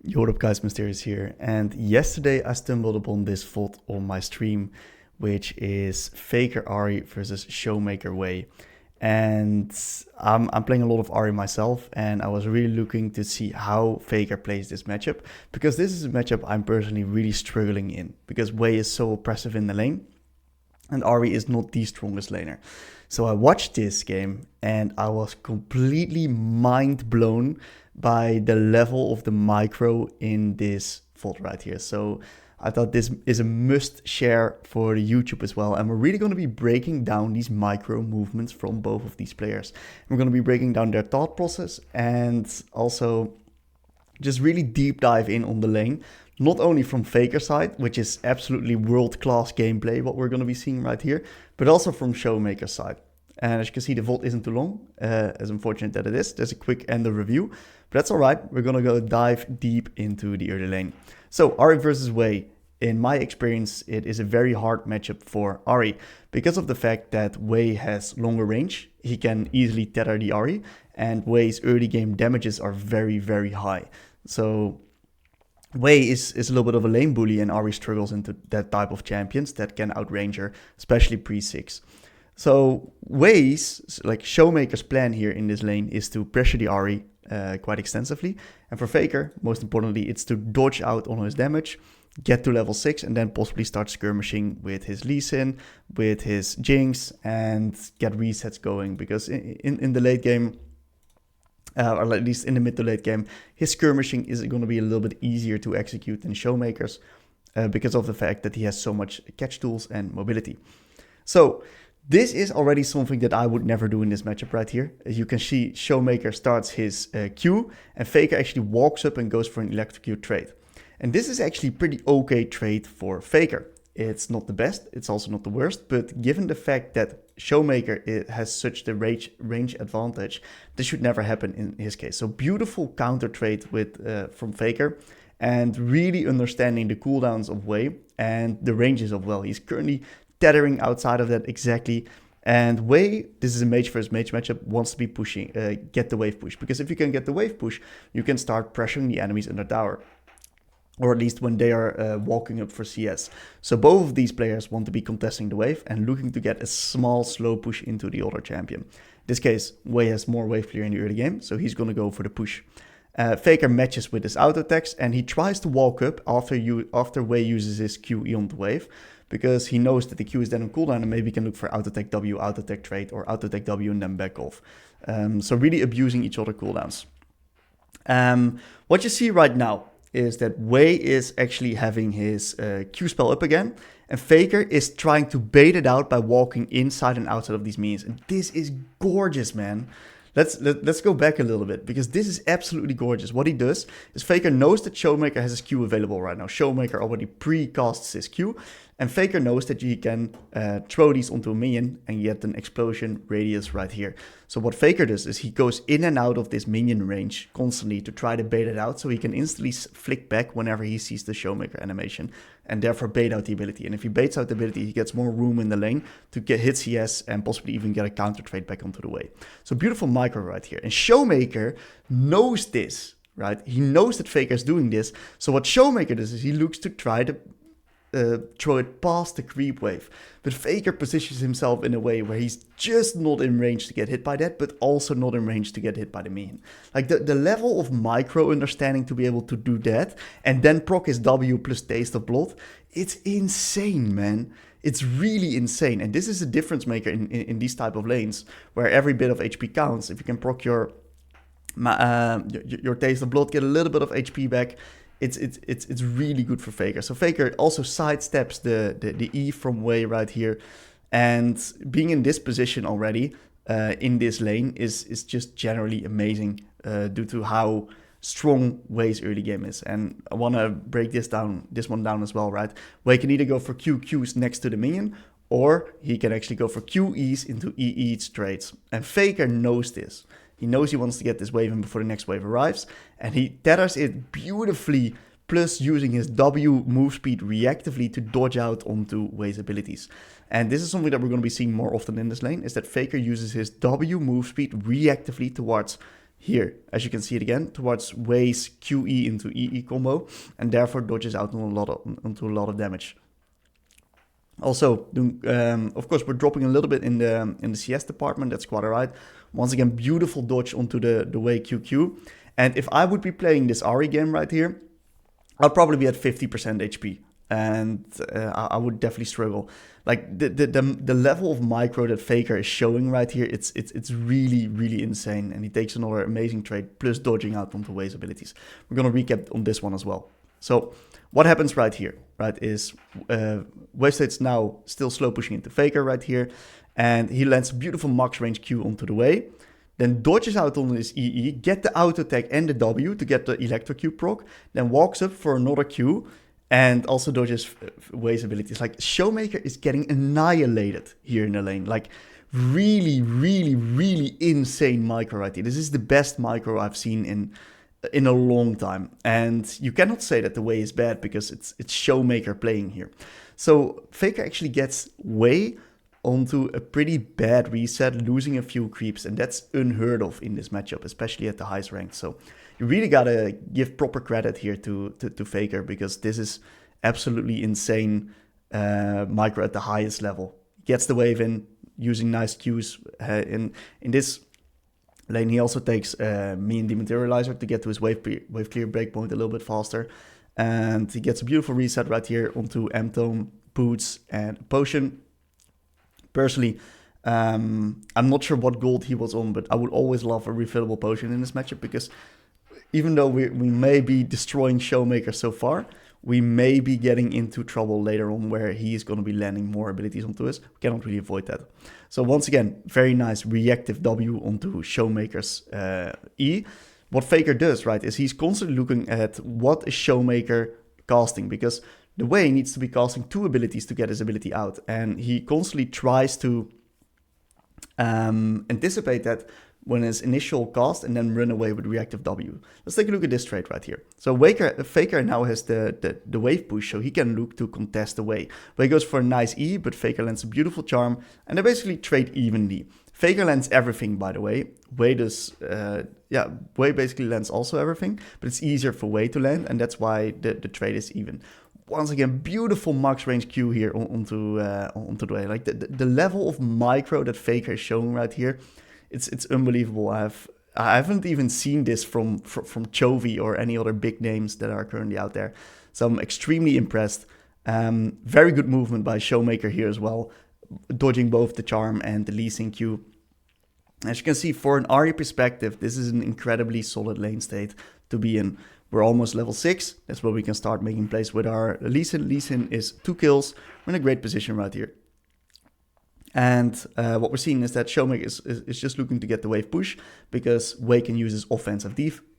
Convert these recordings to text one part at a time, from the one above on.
Yo, what up guys, Mysterious here, and yesterday I stumbled upon this VOD on my stream, which is Faker Ari versus Showmaker Way. And I'm playing a lot of Ari myself, and I was really looking to see how Faker plays this matchup, because this is a matchup I'm personally really struggling in, because Way is so oppressive in the lane, and Ari is not the strongest laner. So I watched this game, and I was completely mind blown by the level of the micro in this VOD right here. So I thought this is a must share for the YouTube as well. And we're really going to be breaking down these micro movements from both of these players. We're going to be breaking down their thought process and also just really deep dive in on the lane. Not only from Faker's side, which is absolutely world-class gameplay, what we're going to be seeing right here, but also from Showmaker's side. And as you can see, the VOD isn't too long, as unfortunate that it is. There's a quick end of review, but that's all right. We're going to go dive deep into the early lane. So Ari versus Way, in my experience, it is a very hard matchup for Ari because of the fact that Way has longer range. He can easily tether the Ari, and Way's early game damages are very, very high. So Way is a little bit of a lane bully, and Ari struggles into that type of champions that can outrange her, especially pre-6. So Way's, like Showmaker's plan here in this lane is to pressure the Ari quite extensively. And for Faker, most importantly, it's to dodge out on his damage, get to level 6, and then possibly start skirmishing with his Lee Sin, with his Jinx, and get resets going. Because in the late game, or at least in the mid to late game, his skirmishing is going to be a little bit easier to execute than Showmaker's because of the fact that he has so much catch tools and mobility. So this is already something that I would never do in this matchup right here. As you can see, Showmaker starts his Q, and Faker actually walks up and goes for an electrocute trade. And this is actually pretty okay trade for Faker. It's not the best, it's also not the worst, but given the fact that Showmaker has such the range advantage, this should never happen in his case. So beautiful counter trade from Faker, and really understanding the cooldowns of Way and the ranges of Well. He's currently tethering outside of that exactly. And Way, this is a mage versus mage matchup, wants to be pushing, get the wave push. Because if you can get the wave push, you can start pressuring the enemies under tower. Or at least when they are walking up for CS. So both of these players want to be contesting the wave and looking to get a small, slow push into the other champion. In this case, Way has more wave clear in the early game, so he's going to go for the push. Faker matches with his auto attacks, and he tries to walk up after Way uses his Q on the wave, because he knows that the Q is then on cooldown and maybe can look for auto attack W, auto attack trade, or auto attack W and then back off. So really abusing each other cooldowns. What you see right now is that Way is actually having his Q spell up again, and Faker is trying to bait it out by walking inside and outside of these minions. And this is gorgeous, man. Let's go back a little bit, because this is absolutely gorgeous. What he does is Faker knows that Showmaker has his Q available right now. Showmaker already pre-casts his Q, and Faker knows that he can throw these onto a minion and get an explosion radius right here. So what Faker does is he goes in and out of this minion range constantly to try to bait it out, so he can instantly flick back whenever he sees the Showmaker animation, and therefore bait out the ability. And if he baits out the ability, he gets more room in the lane to hit CS and possibly even get a counter trade back onto the way. So beautiful micro right here. And Showmaker knows this, right? He knows that Faker is doing this. So what Showmaker does is he looks to try to throw it past the creep wave. But Faker positions himself in a way where he's just not in range to get hit by that, but also not in range to get hit by the minion. Like the level of micro understanding to be able to do that and then proc his W plus Taste of Blood, it's insane, man. It's really insane. And this is a difference maker in these type of lanes where every bit of HP counts. If you can proc your Taste of Blood, get a little bit of HP back, it's really good for Faker. So Faker also sidesteps the E from Way right here, and being in this position already in this lane is just generally amazing due to how strong Way's early game is. And I want to break this one down as well, right? Way can either go for QQs next to the minion, or he can actually go for QEs into EE trades. And Faker knows this. He knows he wants to get this wave in before the next wave arrives, and he tethers it beautifully, plus using his W move speed reactively to dodge out onto Way's abilities. And this is something that we're going to be seeing more often in this lane, is that Faker uses his W move speed reactively towards here, as you can see it again, towards Wei's QE into EE combo, and therefore dodges out on onto a lot of damage. Also, of course, we're dropping a little bit in the CS department. That's quite alright. Once again, beautiful dodge onto the Wei QQ. And if I would be playing this Ahri game right here, I'll probably be at 50% HP, and I would definitely struggle. Like the level of micro that Faker is showing right here, it's really, really insane. And he takes another amazing trade plus dodging out onto Wei's abilities. We're gonna recap on this one as well. So what happens right here, right, is Wei now still slow pushing into Faker right here, and he lands a beautiful max range Q onto the Wei, then dodges out on his EE, get the auto attack and the W to get the Electro Q proc, then walks up for another Q, and also dodges Wei's abilities. Like, Showmaker is getting annihilated here in the lane. Like, really, really, really insane micro right here. This is the best micro I've seen in a long time, and you cannot say that the Wei is bad because it's Showmaker playing here. So Faker actually gets Wei onto a pretty bad reset, losing a few creeps, and that's unheard of in this matchup, especially at the highest rank. So you really gotta give proper credit here to Faker, because this is absolutely insane micro at the highest level. Gets the wave in using nice Qs. In this lane, he also takes me and Dematerializer to get to his wave clear breakpoint a little bit faster. And he gets a beautiful reset right here onto M-Tome, Boots, and Potion. Personally, I'm not sure what gold he was on, but I would always love a refillable potion in this matchup, because even though we may be destroying Showmaker so far, we may be getting into trouble later on where he is going to be landing more abilities onto us. We cannot really avoid that. So once again, very nice reactive W onto Showmaker's E. What Faker does, right, is he's constantly looking at what is Showmaker casting, because the Wei needs to be casting 2 abilities to get his ability out, and he constantly tries to anticipate that when his initial cast and then run away with reactive W. Let's take a look at this trade right here. So Faker now has the wave push, so he can look to contest the Wei. Wei goes for a nice E, but Faker lands a beautiful charm, and they basically trade evenly. Faker lands everything, by the way. Wei does, Wei basically lands also everything, but it's easier for Wei to land, and that's why the trade is even. Once again, beautiful max range Q here onto the Wei. Like the level of micro that Faker is showing right here, it's unbelievable. I haven't even seen this from Chovy or any other big names that are currently out there. So I'm extremely impressed. Very good movement by Showmaker here as well, dodging both the charm and the Lee Sin Q. As you can see, for an Ahri perspective, this is an incredibly solid lane state to be in. We're almost level 6. That's where we can start making plays with our Lee Sin. Lee Sin is 2 kills. We're in a great position right here. And what we're seeing is that Showmaker is just looking to get the wave push, because Wei can use his offense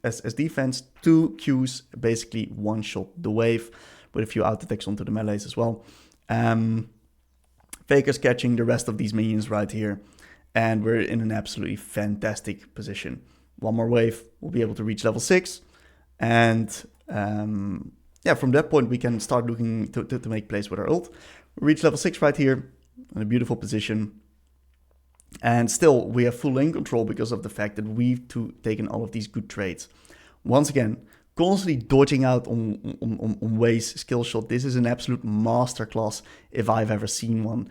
as defense. 2 Qs basically one-shot the wave with a few auto attacks onto the melees as well. Faker's catching the rest of these minions right here, and we're in an absolutely fantastic position. One more wave, we'll be able to reach level 6, and from that point we can start looking to make plays with our ult. We reach level 6 right here, in a beautiful position, and still we have full lane control because of the fact that we've taken all of these good trades. Once again, constantly dodging out on Wei's skill shot. This is an absolute masterclass if I've ever seen one.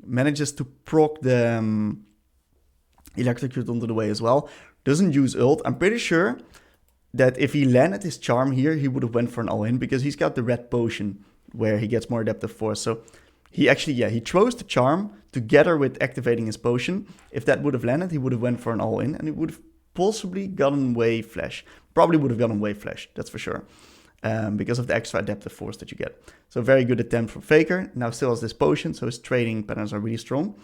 Manages to proc the electrocute onto the Wei as well. Doesn't use ult. I'm pretty sure that if he landed his charm here, he would have went for an all-in, because he's got the red potion where he gets more adaptive force. So he actually, he throws the charm together with activating his potion. If that would have landed, he would have went for an all-in, and he would have possibly gotten Wave Flash. Probably would have gotten Wave Flash, that's for sure. Because of the extra adaptive force that you get. So very good attempt from Faker. Now still has this potion, so his trading patterns are really strong.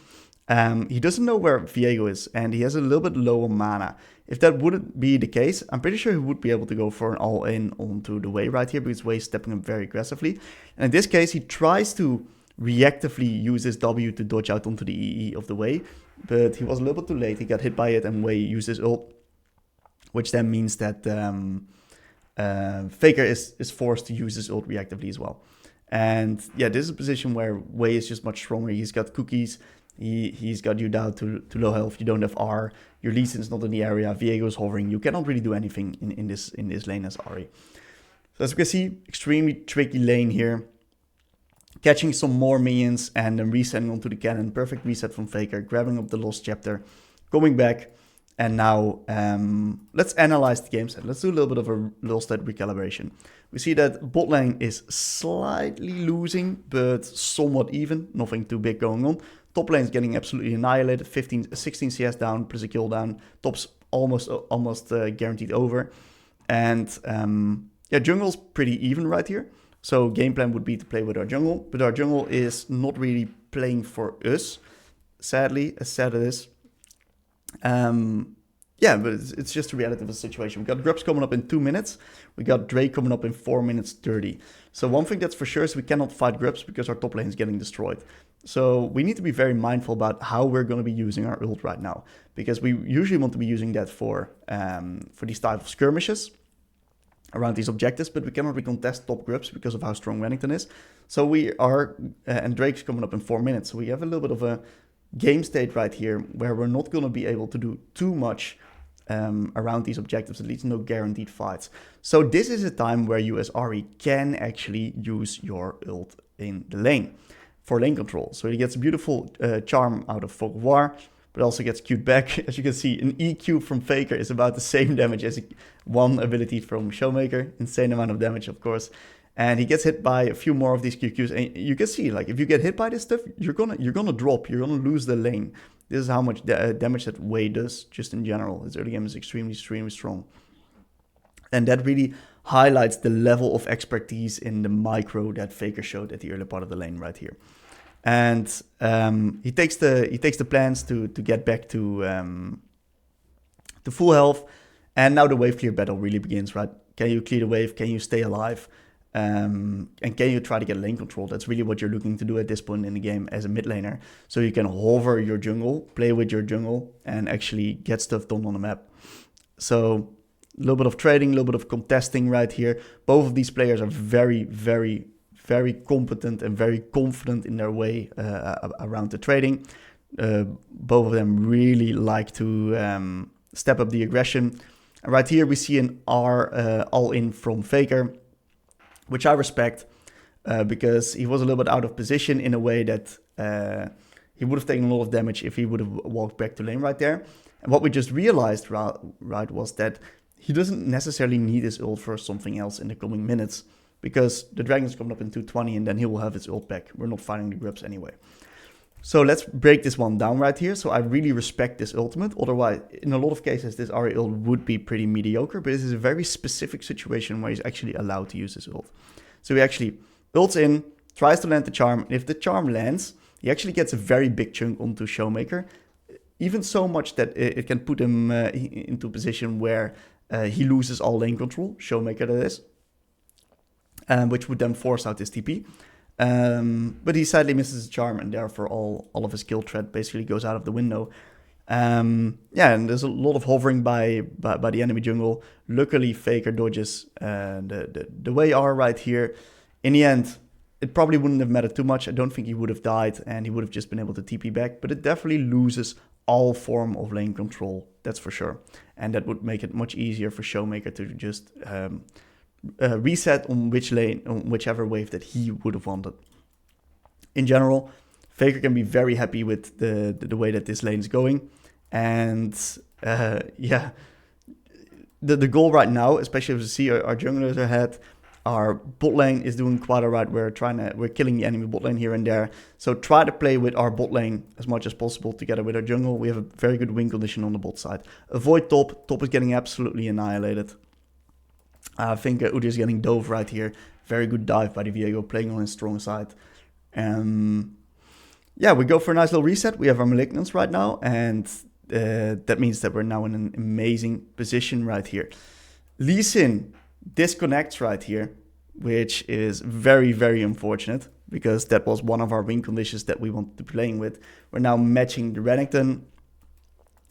He doesn't know where Viego is, and he has a little bit lower mana. If that wouldn't be the case, I'm pretty sure he would be able to go for an all-in onto the Wei right here, because Wei is stepping up very aggressively. And in this case, he tries to reactively use his W to dodge out onto the EE of the Wei, but he was a little bit too late. He got hit by it, and Wei used his ult, which then means that Faker is forced to use his ult reactively as well. And yeah, this is a position where Wei is just much stronger. He's got cookies. He's got you down to low health. You don't have R. Your Lee Sin's not in the area. Viego's hovering. You cannot really do anything in this lane as Ahri. So as you can see, extremely tricky lane here. Catching some more minions and then resetting onto the cannon. Perfect reset from Faker. Grabbing up the lost chapter. Coming back. And now let's analyze the game set. Let's do a little bit of a little stat recalibration. We see that bot lane is slightly losing, but somewhat even. Nothing too big going on. Top lane is getting absolutely annihilated. 16 CS down, plus a kill down. Top's almost guaranteed over. And yeah, jungle's pretty even right here. So game plan would be to play with our jungle. But our jungle is not really playing for us, sadly, as sad it is. Yeah, but it's just a reality of the situation. We got Grubs coming up in 2 minutes. We got Drake coming up in 4 minutes 30. So one thing that's for sure is we cannot fight Grubs because our top lane is getting destroyed. So we need to be very mindful about how we're going to be using our ult right now, because we usually want to be using that for these type of skirmishes around these objectives, but we cannot recontest top Grubs because of how strong Renekton is. So we are, and Drake's coming up in 4 minutes. So we have a little bit of a game state right here where we're not going to be able to do too much around these objectives, at least no guaranteed fights. So this is a time where you as Ahri can actually use your ult in the lane for lane control. So he gets a beautiful charm out of Fog of War, but also gets Q'd back. As you can see, an EQ from Faker is about the same damage as one ability from Showmaker. Insane amount of damage, of course. And he gets hit by a few more of these QQs. And you can see, like, if you get hit by this stuff, you're gonna drop. You're gonna lose the lane. This is how much damage that Wei does, just in general. His early game is extremely strong. And that really highlights the level of expertise in the micro that Faker showed at the early part of the lane right here. And he takes the plans to get back to full health. And now the wave clear battle really begins, right? Can you clear the wave? Can you stay alive? And can you try to get lane control? That's really what you're looking to do at this point in the game as a mid laner. So you can hover your jungle, play with your jungle, and actually get stuff done on the map. So a little bit of trading, a little bit of contesting right here. Both of these players are very, very, very competent and very confident in their way around the trading. Both of them really like to step up the aggression. And right here we see an R all-in from Faker, which I respect because he was a little bit out of position in a way that he would have taken a lot of damage if he would have walked back to lane right there. And what we just realized, right, was that he doesn't necessarily need his ult for something else in the coming minutes, because the dragon's coming up in 220 and then he will have his ult back. We're not fighting the Grubs anyway. So let's break this one down right here. So I really respect this ultimate. Otherwise, in a lot of cases, this Ahri ult would be pretty mediocre, but this is a very specific situation where he's actually allowed to use his ult. So he actually ults in, tries to land the charm. And if the charm lands, he actually gets a very big chunk onto Showmaker. Even so much that it can put him into a position where he loses all lane control, Showmaker that is, which would then force out his TP. But he sadly misses his charm, and therefore all of his kill threat basically goes out of the window. Yeah, and there's a lot of hovering by the enemy jungle. Luckily, Faker dodges the way R right here. In the end, it probably wouldn't have mattered too much. I don't think he would have died, and he would have just been able to TP back. But it definitely loses all form of lane control, that's for sure. And that would make it much easier for Showmaker to just reset on whichever wave that he would have wanted. In general, Faker can be very happy with the way that this lane is going. And yeah, the goal right now, especially as we see our junglers ahead, our bot lane is doing quite alright. We're killing the enemy bot lane here and there. So try to play with our bot lane as much as possible together with our jungle. We have a very good win condition on the bot side. Avoid top. Top is getting absolutely annihilated. I think Udyr is getting dove right here. Very good dive by the Viego, playing on his strong side. Yeah, we go for a nice little reset. We have our Malignants right now, and that means that we're now in an amazing position right here. Lee Sin disconnects right here, which is very, very unfortunate, because that was one of our win conditions that we wanted to be playing with. We're now matching the Renekton,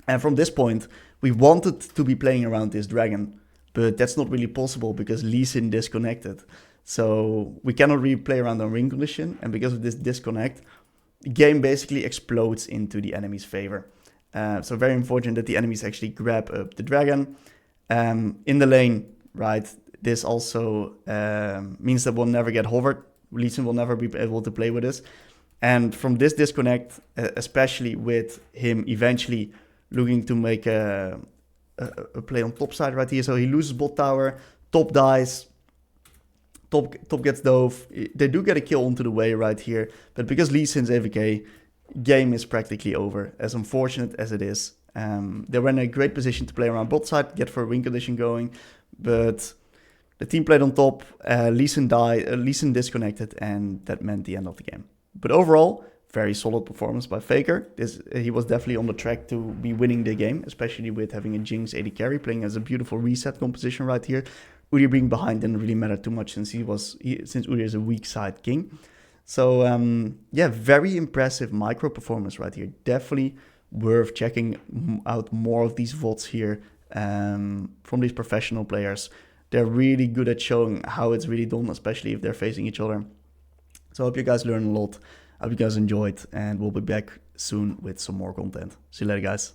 and from this point, we wanted to be playing around this dragon, but that's not really possible because Lee Sin disconnected. So we cannot really play around our win condition, and because of this disconnect, the game basically explodes into the enemy's favor. So very unfortunate that the enemies actually grab up the dragon. In the lane, right, this also means that we'll never get hovered. Lee Sin will never be able to play with us. And from this disconnect, especially with him eventually looking to make a play on top side right here. So he loses bot tower, top dies, top gets dove. They do get a kill onto the way right here. But because Lee Sin's AFK, game is practically over, as unfortunate as it is. They were in a great position to play around bot side, get for a win condition going. But the team played on top, Lee Sin died, Lee Sin disconnected, and that meant the end of the game. But overall, very solid performance by Faker. He was definitely on the track to be winning the game, especially with having a Jinx AD carry playing as a beautiful reset composition right here. Udyr being behind didn't really matter too much since Udyr is a weak side king. So yeah, very impressive micro performance right here. Definitely worth checking out more of these VODs here from these professional players. They're really good at showing how it's really done, especially if they're facing each other. So I hope you guys learned a lot. I hope you guys enjoyed, and we'll be back soon with some more content. See you later, guys.